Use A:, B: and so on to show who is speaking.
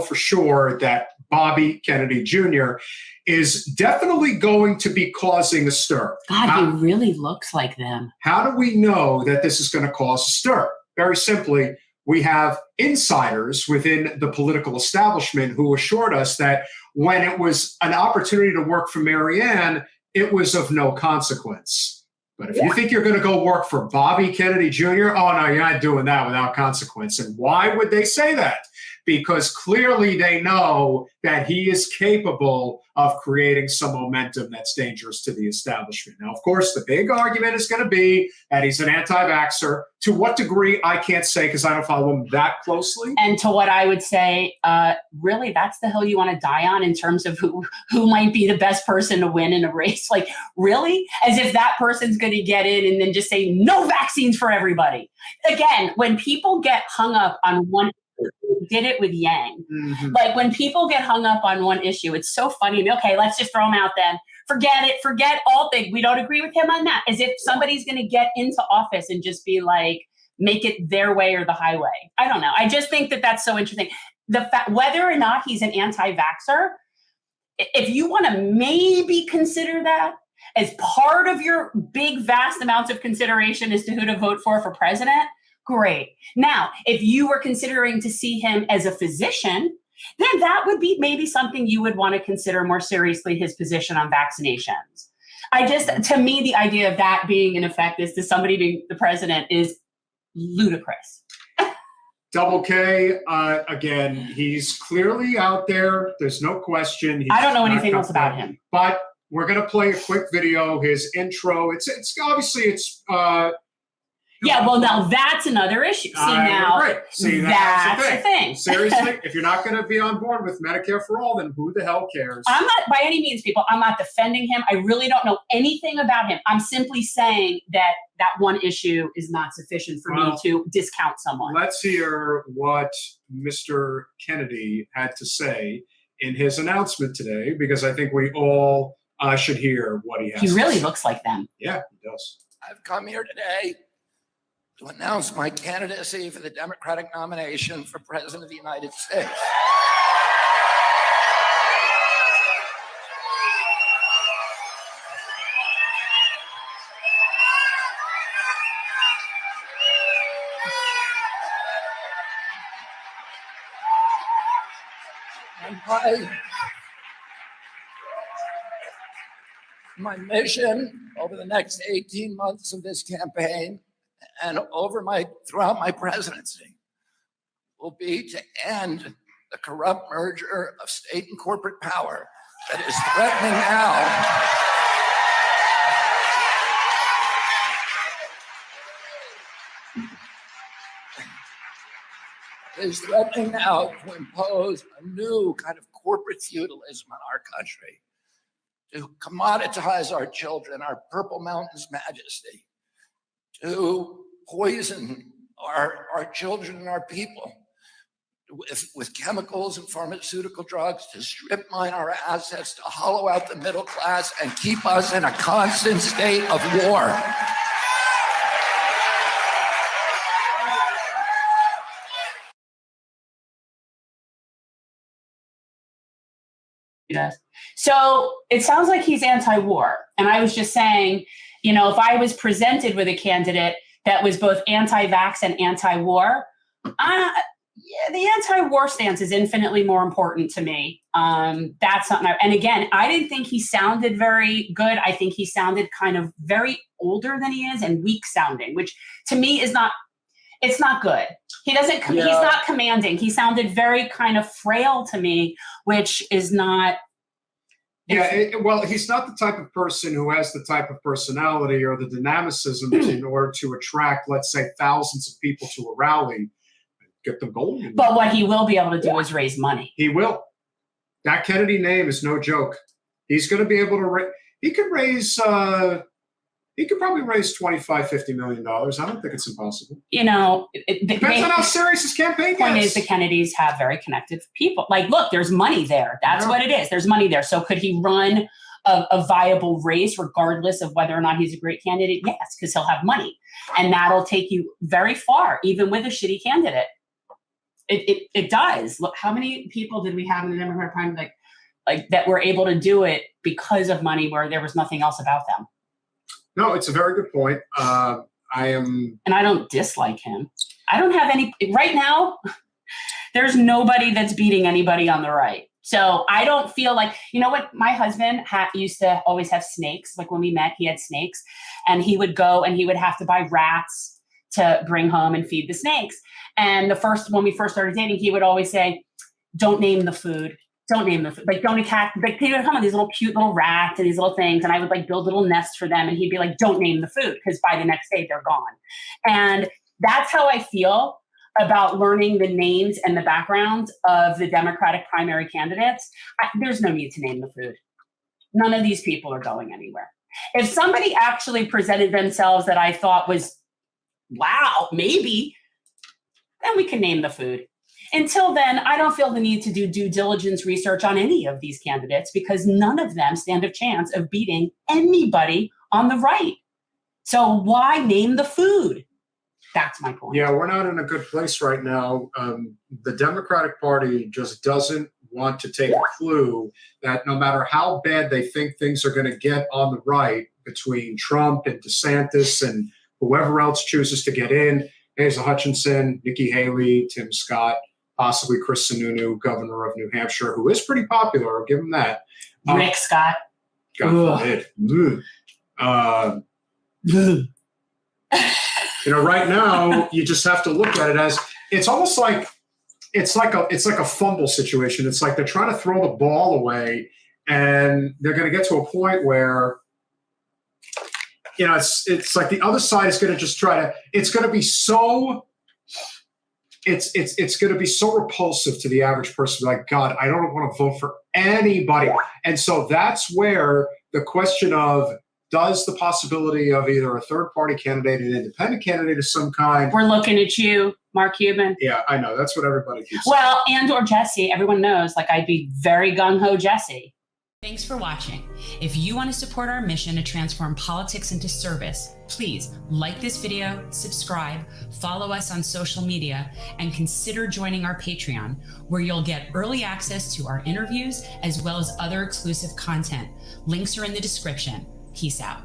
A: for sure that Bobby Kennedy Jr. is definitely going to be causing a stir.
B: God, he really looks like them.
A: How do we know that this is going to cause a stir? Very simply, we have insiders within the political establishment who assured us that when it was an opportunity to work for Marianne, it was of no consequence. But if you think you're going to go work for Bobby Kennedy Jr., oh, no, you're not doing that without consequence. And why would they say that? Because clearly they know that he is capable of creating some momentum that's dangerous to the establishment. Now, of course, the big argument is going to be that he's an anti-vaxxer. To what degree, I can't say because I don't follow him that closely.
B: And to what I would say, really, that's the hill you want to die on in terms of who might be the best person to win in a race. Like, really? As if that person's going to get in and then just say, no vaccines for everybody. Again, when people get hung up on one did it with Yang. Mm-hmm. Like when people get hung up on one issue, it's so funny. Okay, let's just throw him out then. Forget it. Forget all things. We don't agree with him on that. As if somebody's going to get into office and just be like, make it their way or the highway. I don't know. I just think that that's so interesting. The fact, whether or not he's an anti-vaxxer, if you want to maybe consider that as part of your big, vast amounts of consideration as to who to vote for president, great. Now, if you were considering to see him as a physician, then that would be maybe something you would want to consider more seriously, his position on vaccinations. To me, the idea of that being in effect is to somebody being the president is ludicrous.
A: Double K, again, he's clearly out there. There's no question.
B: I don't know anything else about him.
A: But we're going to play a quick video, his intro. It's obviously
B: yeah, well, now that's another issue. See, that's the thing.
A: Seriously, if you're not going to be on board with Medicare for all, then who the hell cares?
B: I'm not, by any means, people, I'm not defending him. I really don't know anything about him. I'm simply saying that one issue is not sufficient for me to discount someone.
A: Let's hear what Mr. Kennedy had to say in his announcement today, because I think we all should hear what he has to say.
B: He really looks like them.
A: Yeah, he does.
C: I've come here today to announce my candidacy for the Democratic nomination for President of the United States. And my mission over the next 18 months of this campaign and throughout my presidency will be to end the corrupt merger of state and corporate power that is threatening now to impose a new kind of corporate feudalism on our country, to commoditize our children, our Purple Mountain's majesty, to poison our children and our people with chemicals and pharmaceutical drugs, to strip mine our assets, to hollow out the middle class and keep us in a constant state of war.
B: Yes. So it sounds like he's anti-war. And I was just saying, if I was presented with a candidate that was both anti-vax and anti-war, the anti-war stance is infinitely more important to me. That's something. And again, I didn't think he sounded very good. I think he sounded kind of very older than he is and weak sounding, which to me is not. It's not good. He's not commanding. He sounded very kind of frail to me, which is not.
A: Well, he's not the type of person who has the type of personality or the dynamicism in order to attract, let's say, thousands of people to a rally, get them going.
B: But what he will be able to do is raise money.
A: He will. That Kennedy name is no joke. He's going to be able to he could probably raise $25-50 million. I don't think it's impossible.
B: Depends
A: on how serious his campaign gets.
B: The point is the Kennedys have very connected people. Like, look, there's money there. That's what it is. There's money there. So could he run a viable race regardless of whether or not he's a great candidate? Yes, because he'll have money. And that'll take you very far, even with a shitty candidate. It does. Look, how many people did we have in the Democratic Party like that were able to do it because of money where there was nothing else about them?
A: No, it's a very good point. And
B: I don't dislike him. I don't have any right now. There's nobody that's beating anybody on the right. So I don't feel like, you know what? My husband used to always have snakes. Like when we met, he had snakes, and he would go and he would have to buy rats to bring home and feed the snakes. And when we first started dating, he would always say, "Don't name the food. Don't name the food. Like, don't attack." Like, they would come with these little cute little rats and these little things. And I would like build little nests for them. And he'd be like, "Don't name the food," because by the next day they're gone. And that's how I feel about learning the names and the backgrounds of the Democratic primary candidates. There's no need to name the food. None of these people are going anywhere. If somebody actually presented themselves that I thought was, wow, maybe, then we can name the food. Until then, I don't feel the need to do due diligence research on any of these candidates because none of them stand a chance of beating anybody on the right. So why name the food? That's my point.
A: Yeah, we're not in a good place right now. The Democratic Party just doesn't want to take a clue that no matter how bad they think things are going to get on the right between Trump and DeSantis and whoever else chooses to get in, Asa Hutchinson, Nikki Haley, Tim Scott, possibly Chris Sununu, governor of New Hampshire, who is pretty popular, I'll give him that.
B: Rick Scott.
A: God forbid. Right now you just have to look at it as it's almost like it's like a fumble situation. It's like they're trying to throw the ball away, and they're going to get to a point where it's like the other side is going to just try to. It's going to be so. It's going to be so repulsive to the average person. Like, God, I don't want to vote for anybody, and so that's where the question of. Does the possibility of either a third-party candidate, an independent candidate of some kind?
B: We're looking at you, Mark Cuban.
A: Yeah, I know. That's what everybody keeps saying.
B: Well, and or Jesse. Everyone knows, like, I'd be very gung-ho Jesse. Thanks for watching. If you want to support our mission to transform politics into service, please like this video, subscribe, follow us on social media, and consider joining our Patreon, where you'll get early access to our interviews as well as other exclusive content. Links are in the description. Peace out.